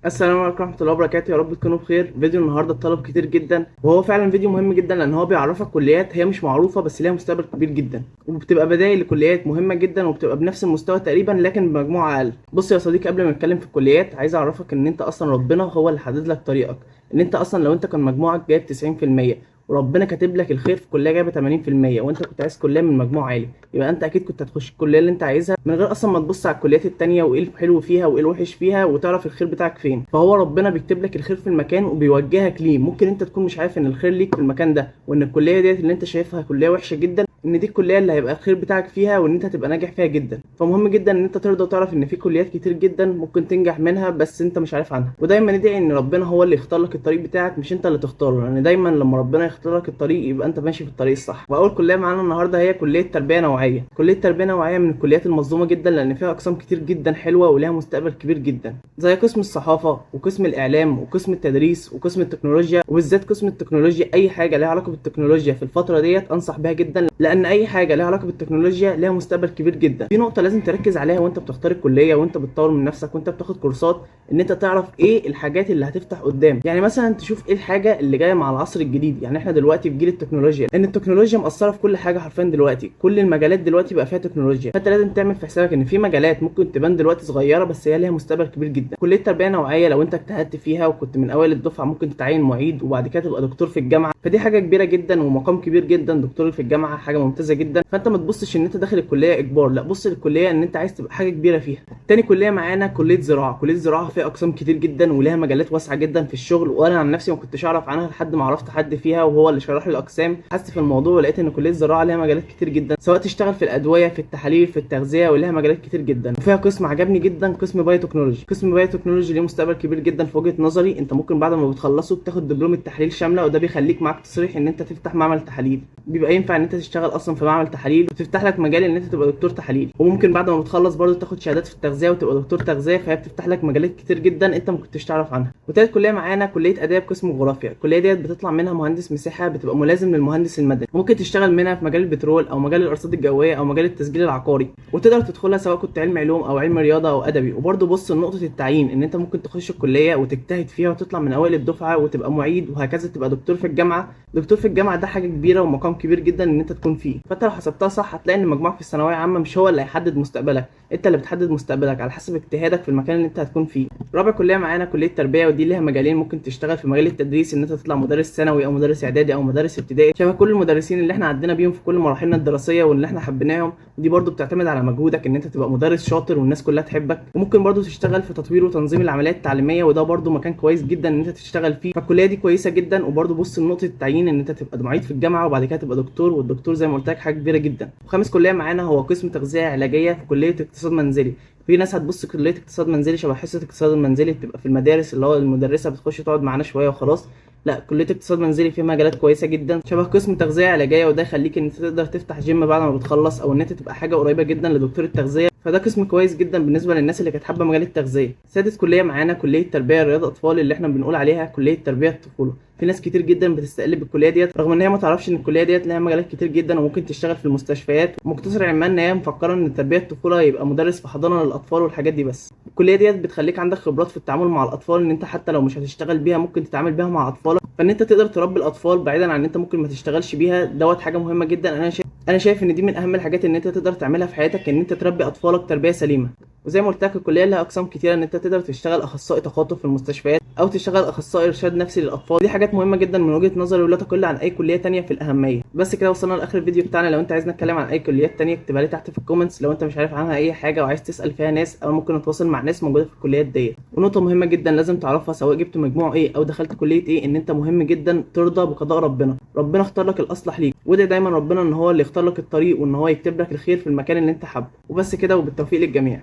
السلام عليكم ورحمة الله وبركاته، يا رب تكونوا بخير. فيديو النهارده اتطلب كتير جدا، وهو فعلا فيديو مهم جدا لان هو بيعرفك كليات هي مش معروفة بس ليها مستقبل كبير جدا، وبتبقى بدائل لكليات مهمة جدا وبتبقى بنفس المستوى تقريبا لكن بمجموعة اقل. بص يا صديقي، قبل ما نتكلم في الكليات عايز اعرفك ان انت اصلا ربنا هو اللي حدد لك طريقك. ان انت اصلا لو انت كان مجموعك جايب 90% وربنا كاتب لك الخير في كليه جايبه 80%، وانت كنت عايز كليه من مجموع عالي، يبقى انت اكيد كنت هتخش الكليه اللي انت عايزها من غير اصلا ما تبص على الكليات التانية وايه الحلو فيها وايه الوحش فيها وتعرف الخير بتاعك فين. فهو ربنا بيكتب لك الخير في المكان وبيوجهك ليه. ممكن انت تكون مش عارف ان الخير ليك في المكان ده، وان الكليه ديت اللي انت شايفها كليه وحشه جدا ان دي الكليه اللي هيبقى الخير بتاعك فيها وان انت هتبقى ناجح فيها جدا. فمهم جدا ان انت ترضى وتعرف ان في كليات كتير جدا ممكن تنجح منها بس انت مش عارف عنها. ودايما ندعي ان ربنا هو اللي يختار لك الطريق بتاعك مش انت اللي تختاره، لان دايما لما ربنا يختار لك الطريق يبقى انت ماشي في الطريق الصح. واول كليه معانا النهارده هي كليه تربيه نوعيه. كليه تربيه نوعيه من الكليات المظلومه جدا لان فيها اقسام كتير جدا حلوه وليها مستقبل كبير جدا، زي قسم الصحافه وقسم الاعلام وقسم التدريس وقسم التكنولوجيا. وبالذات قسم التكنولوجيا، اي حاجه ليها علاقه بالتكنولوجيا في الفتره ديت انصح بيها جدا، لان اي حاجه ليها علاقه بالتكنولوجيا ليها مستقبل كبير جدا. في نقطه لازم تركز عليها وانت بتختار الكليه وانت بتطور من نفسك وانت بتاخد كورسات، ان انت تعرف ايه الحاجات اللي هتفتح قدام. يعني مثلا تشوف ايه الحاجه اللي جايه مع العصر الجديد. يعني احنا دلوقتي في جيل التكنولوجيا، لان التكنولوجيا مأثره في كل حاجه حرفيا. دلوقتي كل المجالات دلوقتي بقى فيها تكنولوجيا، فانت لازم تعمل في حسابك ان في مجالات ممكن تبان دلوقتي صغيره بس هي ليها مستقبل كبير جدا. كليه تربيه نوعيه لو انت اجتهدت فيها وكنت من اوائل الدفعه ممكن تتعين معيد وبعد كده تبقى دكتور في الجامعه، فدي حاجه كبيره جدا ومقام كبير جدا. دكتور في الجامعه حاجه ممتازه جدا، فانت ما تبصش ان انت داخل الكليه اجبار، لا بص للكليه ان انت عايز تبقى حاجه كبيره فيها. تاني كليه معانا كليه زراعه. كليه زراعه فيها اقسام كتير جدا وليها مجالات واسعه جدا في الشغل، وانا عن نفسي ما كنتش اعرف عنها لحد ما عرفت حد فيها وهو اللي شرح لي الاقسام. حست في الموضوع ولقيت ان كليه الزراعه ليها مجالات كتير جدا، سواء تشتغل في الادويه في التحاليل في التغذيه، وليها مجالات كتير جدا. وفيها قسم عجبني جدا، قسم بايو تكنولوجي. قسم بايو تكنولوجي ليه مستقبل كبير جدا في وجهه نظري. انت ممكن بعد ما بتخلصه بتاخد دبلوم التحاليل شامله، وده بيخليك معاك تصريح ان انت تفتح معمل تحاليل. بيبقى ينفع ان انت تشتغل اصلا في معمل تحاليل وتفتح لك مجال ان انت تبقى دكتور تحاليل. وممكن بعد ما بتخلص برضه تاخد شهادات في التغذيه وتبقى دكتور تغذيه، فهي بتفتح لك مجالات كتير جدا انت ما كنتش تعرف عنها. وتالت كليه معانا كليه اداب قسم جغرافيا. الكليه ديت بتطلع منها مهندس مساحه، بتبقى ملازم للمهندس المدني. ممكن تشتغل منها في مجال البترول او مجال الارصاد الجويه او مجال التسجيل العقاري، وتقدر تدخلها سواء كنت علم علوم او علم رياضه او ادبي. وبرضه بص لنقطه التعيين، ان انت ممكن تخش الكليه وتجتهد فيها وتطلع من اوائل الدفعه وتبقى معيد وهكذا تبقى دكتور في الجامعه. دكتور في الجامعه ده حاجه كبيره ومقام كبير جدا ان انت تكون فيه. فانت لو حسبتها صح هتلاقي ان مجموعك في الثانويه عامه مش هو اللي هيحدد مستقبلك، انت اللي بتحدد مستقبلك على حسب اجتهادك في المكان اللي انت هتكون فيه. رابع كليه معانا كليه تربيه، ودي ليها مجالين. ممكن تشتغل في مجال التدريس، ان انت تطلع مدرس ثانوي او مدرس اعدادي او مدرس ابتدائي شبه كل المدرسين اللي احنا عدينا بيهم في كل مراحلنا الدراسيه واللي احنا حبيناهم. ودي برضو بتعتمد على مجهودك ان انت تبقى مدرس شاطر والناس كلها تحبك. وممكن برضو تشتغل في تطوير وتنظيم العمليات التعليميه، وده برضو مكان كويس جدا ان انت تشتغل فيه. فالكليه دي كويسه جدا. وبرضو بص لنقطه التعيين، ان انت تبقى معيد في الجامعه وبعد كده تبقى دكتور، والدكتور زي ما قلت لك حاجه كبيره جدا. وخامس كليه معانا هو قسم تغذيه علاجيه في كليه اقتصاد منزلي. في ناس هتبص كليه اقتصاد منزلي شبه حصه اقتصاد المنزلي بتبقى في المدارس اللي هو المدرسه بتخش تقعد معانا شويه وخلاص. لا، كليه اقتصاد منزلي فيها مجالات كويسه جدا شبه قسم تغذيه علاجيه، وده يخليك ان انت تقدر تفتح جيم بعد ما بتخلص، او ان انت تبقى حاجه قريبه جدا لدكتور التغذيه. فده قسم كويس جدا بالنسبه للناس اللي كانت حابه مجال التغذيه. سادس كليه معانا كليه تربيه رياضه اطفال، اللي احنا بنقول عليها كليه تربيه الطفوله. في ناس كتير جدا بتستقل بالكليه ديت رغم ان هي ما تعرفش ان الكليه ديت لها مجالات كتير جدا وممكن تشتغل في المستشفيات. مقتصر علمها ان هي مفكره ان تربيه الطفوله يبقى مدرس في حضانه للاطفال والحاجات دي بس. الكليه ديت بتخليك عندك خبرات في التعامل مع الاطفال، ان انت حتى لو مش هتشتغل بيها ممكن تتعامل بيها مع اطفالك، فان انت تقدر تربي الاطفال بعيدا عن ان انت ممكن ما تشتغلش بيها. دوت حاجه مهمه جدا. انا شايف ان دي من اهم الحاجات ان انت تقدر تعملها في حياتك، ان انت تربي اطفالك تربيه سليمه. وزي ما قلت لك الكليه لها اقسام كتيره، ان انت تقدر تشتغل اخصائي تخاطب في المستشفيات او تشتغل اخصائي ارشاد نفسي للاطفال. دي حاجات مهمه جدا من وجهه نظري ولا تقل عن اي كليه تانية في الاهميه. بس كده وصلنا لاخر الفيديو بتاعنا. لو انت عايزنا نتكلم عن اي كليات تانية اكتبها لي تحت في الكومنتس لو انت مش عارف عنها اي حاجه وعايز تسال فيها ناس، او ممكن نتواصل مع ناس موجوده في الكليات ديت. ونقطه مهمه جدا لازم تعرفها سواء جبت مجموع ايه او دخلت كليه ايه، ان انت مهم جدا ترضى بقضاء ربنا. ربنا اختار لك الاصلح ليك، وادعي دايما ربنا ان هو اللي يختار لك الطريق وان هو يكتب لك الخير في المكان اللي انت حابه. وبس كده، وبالتوفيق للجميع.